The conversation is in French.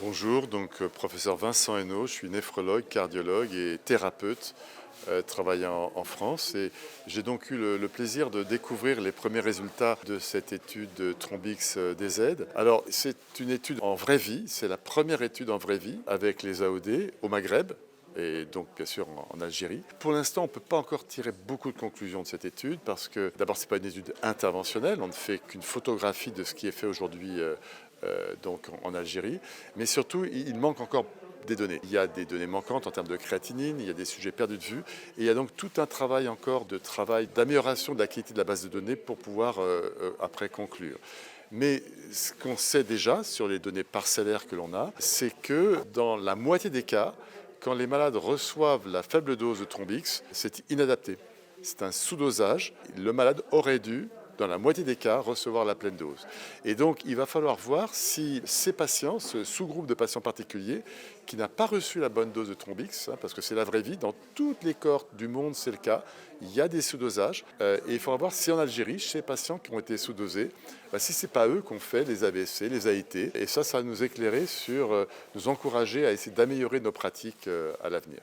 Bonjour, professeur Vincent Hainaut, je suis néphrologue, cardiologue et thérapeute travaillant en France et j'ai donc eu le plaisir de découvrir les premiers résultats de cette étude de Trombix DZ. Alors c'est une étude en vraie vie, c'est la première étude en vraie vie avec les AOD au Maghreb et donc bien sûr en Algérie. Pour l'instant, on ne peut pas encore tirer beaucoup de conclusions de cette étude parce que d'abord, ce n'est pas une étude interventionnelle, on ne fait qu'une photographie de ce qui est fait aujourd'hui donc en Algérie, mais surtout, il manque encore des données. Il y a des données manquantes en termes de créatinine, il y a des sujets perdus de vue, et il y a donc tout un travail encore d'amélioration de la qualité de la base de données pour pouvoir après conclure. Mais ce qu'on sait déjà sur les données parcellaires que l'on a, c'est que dans la moitié des cas, quand les malades reçoivent la faible dose de Trombix, c'est inadapté. C'est un sous-dosage. Le malade aurait dû, dans la moitié des cas, recevoir la pleine dose. Et donc, il va falloir voir si ces patients, ce sous-groupe de patients particuliers, qui n'a pas reçu la bonne dose de Trombix, parce que c'est la vraie vie, dans toutes les cohortes du monde, c'est le cas, il y a des sous-dosages. Et il faudra voir si en Algérie, chez les patients qui ont été sous-dosés, si ce n'est pas eux qu'on fait les AVC, les AIT. Et ça va nous éclairer sur, nous encourager à essayer d'améliorer nos pratiques à l'avenir.